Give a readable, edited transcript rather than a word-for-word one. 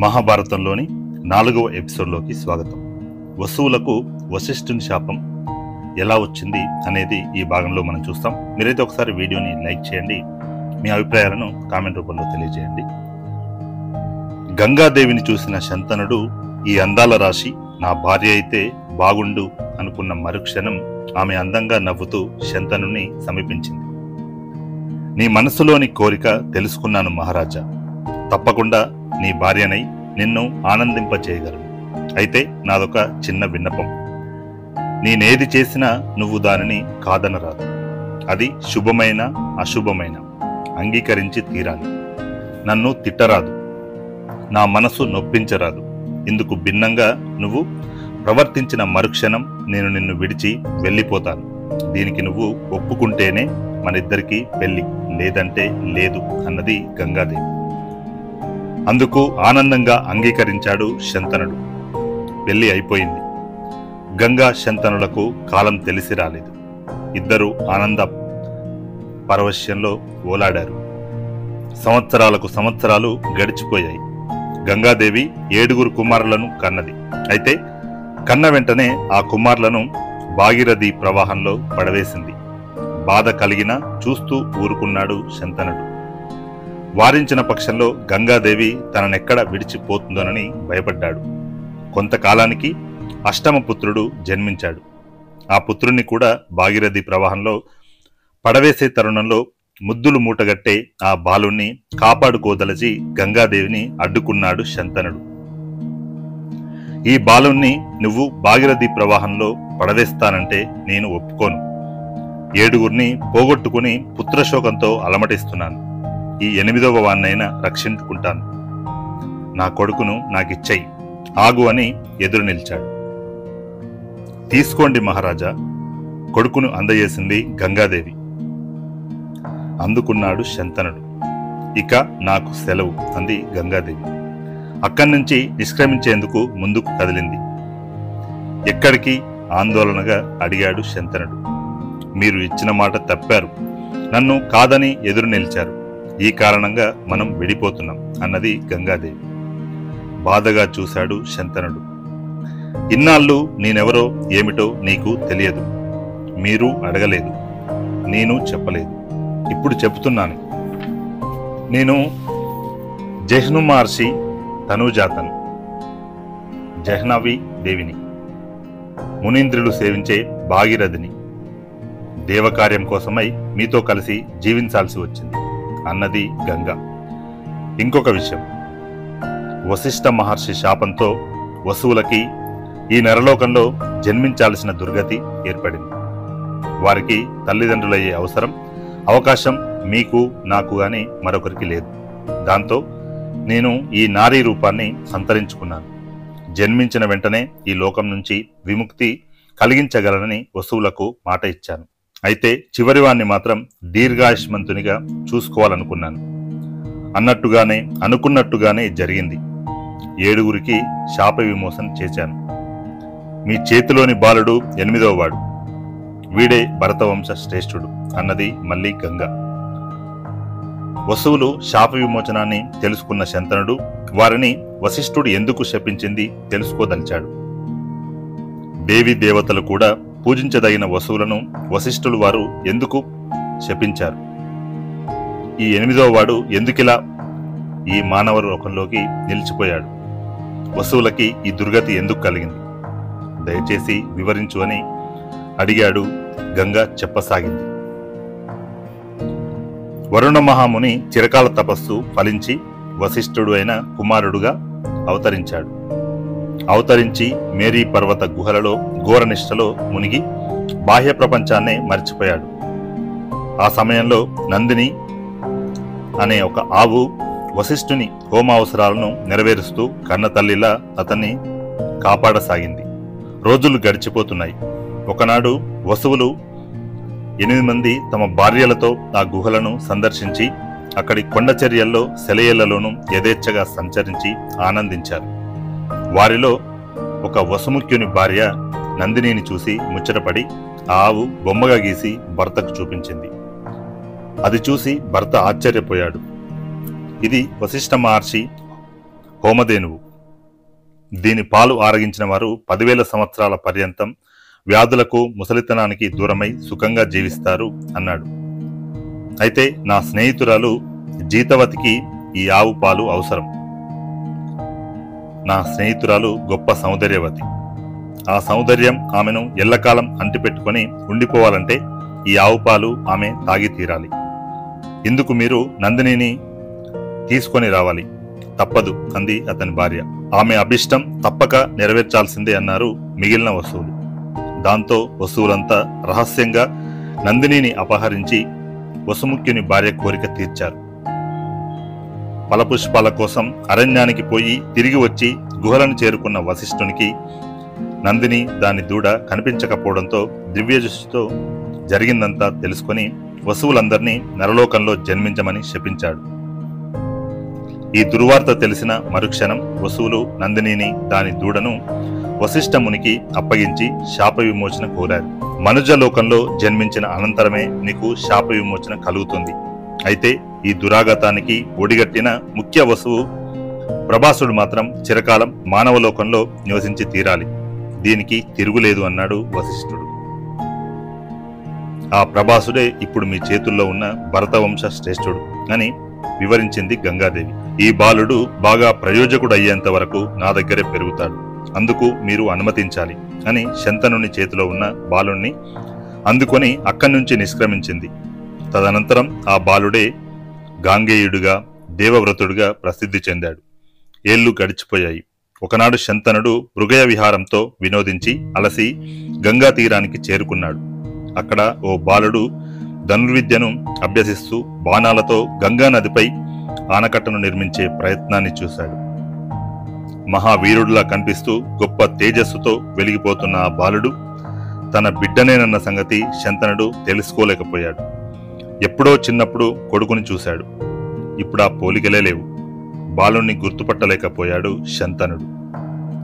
మహాభారతంలోని 4వ ఎపిసోడ్లోకి స్వాగతం. వసువులకు వశిష్ఠుని శాపం ఎలా వచ్చింది అనేది ఈ భాగంలో మనం చూస్తాం. మీరైతే ఒకసారి వీడియోని లైక్ చేయండి, మీ అభిప్రాయాలను కామెంట్ రూపంలో తెలియజేయండి. గంగాదేవిని చూసిన శంతనుడు, ఈ అందాల రాశి నా భార్య అయితే బాగుండు అనుకున్న మరుక్షణం ఆమె అందంగా నవ్వుతూ శంతనుని సమీపించింది. నీ మనసులోని కోరిక తెలుసుకున్నాను మహారాజా. తప్పకుండా నీ భార్యనై నిన్ను ఆనందింపచేయగలను. అయితే నాదొక చిన్న విన్నపం. నేనేది చేసినా నువ్వు దానిని కాదనరాదు. అది శుభమైన అశుభమైన అంగీకరించి తీరాలి. నన్ను తిట్టరాదు, నా మనసు నొప్పించరాదు. ఇందుకు భిన్నంగా నువ్వు ప్రవర్తించిన మరుక్షణం నేను నిన్ను విడిచి వెళ్ళిపోతాను. దీనికి నువ్వు ఒప్పుకుంటేనే మనిద్దరికీ పెళ్లి, లేదంటే లేదు అన్నది గంగాదేవి. అందుకు ఆనందంగా అంగీకరించాడు శంతనుడు. పెళ్లి అయిపోయింది. గంగా శంతనులకు కాలం తెలిసి రాలేదు. ఇద్దరు ఆనంద పరవశ్యంలో ఓలాడారు. సంవత్సరాలకు సంవత్సరాలు గడిచిపోయాయి. గంగాదేవి 7 కుమారులను కన్నది. అయితే కన్న వెంటనే ఆ కుమారులను భాగీరథి ప్రవాహంలో పడవేసింది. బాధ కలిగినా చూస్తూ ఊరుకున్నాడు శంతనుడు. వారించిన పక్షంలో గంగాదేవి తననెక్కడ విడిచిపోతుందోనని భయపడ్డాడు. కొంతకాలానికి అష్టమ పుత్రుడు జన్మించాడు. ఆ పుత్రుణ్ణి కూడా భాగీరథి ప్రవాహంలో పడవేసే తరుణంలో ముద్దులు మూటగట్టే ఆ బాలుణ్ణి కాపాడుకోదలచి గంగాదేవిని అడ్డుకున్నాడు శంతనుడు. ఈ బాలుణ్ణి నువ్వు భాగీరథి ప్రవాహంలో పడవేస్తానంటే నేను ఒప్పుకోను. 7 పోగొట్టుకుని పుత్రశోకంతో అలమటిస్తున్నాను. ఈ 8వ వాన్నైనా రక్షించుకుంటాను. నా కొడుకును నాకిచ్చేయి, ఆగు అని ఎదురు నిలిచాడు. తీసుకోండి మహారాజా, కొడుకును అందజేసింది గంగాదేవి. అందుకున్నాడు శంతనుడు. ఇక నాకు సెలవు అంది గంగాదేవి. అక్కడి నుంచి నిష్క్రమించేందుకు ముందుకు కదిలింది. ఎక్కడికి ఆందోళనగా అడిగాడు శంతనుడు. మీరు ఇచ్చిన మాట తప్పారు, నన్ను కాదని ఎదురు నిలిచారు. ఈ కారణంగా మనం విడిపోతున్నాం అన్నది గంగాదేవి. బాధగా చూశాడు శంతనుడు. ఇన్నాళ్ళు నేనెవరో ఏమిటో నీకు తెలియదు. మీరు అడగలేదు, నేను చెప్పలేదు. ఇప్పుడు చెబుతున్నాను. నేను జహ్ను మహర్షి తనూజాతను, జహ్నవి దేవిని, మునీంద్రులు సేవించే భాగీరథిని. దేవకార్యం కోసమై మీతో కలిసి జీవించాల్సి వచ్చింది అన్నది గంగ. ఇంకొక విషయం, వశిష్ఠ మహర్షి శాపంతో వసువులకి ఈ నరలోకంలో జన్మించాల్సిన దుర్గతి ఏర్పడింది. వారికి తల్లిదండ్రులయ్యే అవకాశం మీకు నాకు గాని మరొకరికి లేదు. దాంతో నేను ఈ నారీ రూపాన్ని సంతరించుకున్నాను. జన్మించిన వెంటనే ఈ లోకం నుంచి విముక్తి కలిగించగలనని వసువులకు మాట ఇచ్చాను. అయితే చివరివాణ్ణి మాత్రం దీర్ఘాయుష్మంతునిగా చూసుకోవాలనుకున్నాను. అనుకున్నట్టుగానే జరిగింది. 7 శాప విమోచన చేశాను. మీ చేతిలోని బాలుడు 8వ వాడు. వీడే భరతవంశ శ్రేష్ఠుడు అన్నది మళ్ళీ గంగ. వసువులు శాప విమోచనాన్ని తెలుసుకున్న శంతనుడు వారిని వశిష్ఠుడు ఎందుకు శపించింది తెలుసుకోదలిచాడు. దేవీ దేవతలు కూడా పూజించదగిన వసువులను వశిష్ఠులు వారు ఎందుకు శపించారు? ఈ 8వ వాడు ఎందుకిలా ఈ మానవ లోకంలోకి నిలిచిపోయాడు? వసువులకి ఈ దుర్గతి ఎందుకు కలిగింది? దయచేసి వివరించు అని అడిగాడు. గంగ చెప్పసాగింది. వరుణ మహాముని చిరకాల తపస్సు ఫలించి వశిష్ఠుడు అయిన కుమారుడుగా అవతరించి మేరీ పర్వత గుహలలో ఘోరనిష్టలో మునిగి బాహ్య ప్రపంచాన్నే మర్చిపోయాడు. ఆ సమయంలో నందిని అనే ఒక ఆవు వశిష్ఠుని హోమావసరాలను నెరవేరుస్తూ కన్నతల్లిలా అతన్ని కాపాడసాగింది. రోజులు గడిచిపోతున్నాయి. ఒకనాడు వసువులు 8 మంది తమ భార్యలతో ఆ గుహలను సందర్శించి అక్కడి కొండచర్యల్లో సెలయేళ్లలోనూ యథేచ్ఛగా సంచరించి ఆనందించారు. వారిలో ఒక వసుముఖ్యుని భార్య నందినిని చూసి ముచ్చటపడి ఆ ఆవు బొమ్మగా గీసి భర్తకు చూపించింది. అది చూసి భర్త ఆశ్చర్యపోయాడు. ఇది వశిష్ఠ మహర్షి హోమధేనువు. దీని పాలు ఆరగించిన వారు 10,000 సంవత్సరాల పర్యంతం వ్యాధులకు ముసలితనానికి దూరమై సుఖంగా జీవిస్తారు అన్నాడు. అయితే నా స్నేహితురాలు జీతవతికి ఈ ఆవు పాలు అవసరం. నా స్నేహితురాలు గొప్ప సౌందర్యవతి. ఆ సౌందర్యం ఆమెను ఎల్లకాలం అంటిపెట్టుకొని ఉండిపోవాలంటే ఈ ఆవు పాలు ఆమె తాగి తీరాలి. ఇందుకు మీరు నందినిని తీసుకొని రావాలి. తప్పదు అంది అతని భార్య. ఆమె అభిష్టం తప్పక నెరవేర్చాల్సిందే అన్నారు మిగిలిన వసువులు. దాంతో వసువులంతా రహస్యంగా నందినిని అపహరించి వసుముఖ్యుని భార్య కోరిక తీర్చారు. ఫలపుష్పాల కోసం అరణ్యానికి పోయి తిరిగి వచ్చి గుహలను చేరుకున్న వశిష్ఠునికి నందిని దాని దూడ కనిపించకపోవడంతో దివ్యదృష్టితో జరిగిందంతా తెలుసుకొని వసువులందరినీ నరలోకంలో జన్మించమని శపించాడు. ఈ దుర్వార్త తెలిసిన మరుక్షణం వసువులు నందినిని దాని దూడను వశిష్ఠమునికి అప్పగించి శాప విమోచన కోరారు. మనుజ లోకంలో జన్మించిన అనంతరమే నీకు శాప విమోచన కలుగుతుంది. అయితే ఈ దురాగతానికి ఒడిగట్టిన ముఖ్య వసువు ప్రభాసుడు మాత్రం చిరకాలం మానవలోకంలో నివసించి తీరాలి. దీనికి తిరుగులేదు అన్నాడు వశిష్ఠుడు. ఆ ప్రభాసుడే ఇప్పుడు మీ చేతుల్లో ఉన్న భరతవంశ శ్రేష్ఠుడు అని వివరించింది గంగాదేవి. ఈ బాలుడు బాగా ప్రయోజకుడు అయ్యేంత వరకు నా దగ్గరే పెరుగుతాడు. అందుకు మీరు అనుమతించాలి అని శంతనుని చేతిలో ఉన్న బాలుణ్ణి అందుకొని అక్కడి నుంచి నిష్క్రమించింది. తదనంతరం ఆ బాలుడే గాంగేయుడుగా దేవవ్రతుడుగా ప్రసిద్ధి చెందాడు. ఏళ్లు గడిచిపోయాయి. ఒకనాడు శంతనుడు మృగయ విహారంతో వినోదించి అలసి గంగా తీరానికి చేరుకున్నాడు. అక్కడ ఓ బాలుడు ధనుర్విద్యను అభ్యసిస్తూ బాణాలతో గంగా నదిపై ఆనకట్టను నిర్మించే ప్రయత్నాన్ని చూశాడు. మహావీరుడిలా కనిపిస్తూ గొప్ప తేజస్సుతో వెలిగిపోతున్న ఆ బాలుడు తన బిడ్డనేనన్న సంగతి శంతనుడు తెలుసుకోలేకపోయాడు. ఎప్పుడో చిన్నప్పుడు కొడుకుని చూశాడు. ఇప్పుడు ఆ పోలికలే లేవు. బాలుణ్ణి గుర్తుపట్టలేకపోయాడు శంతనుడు.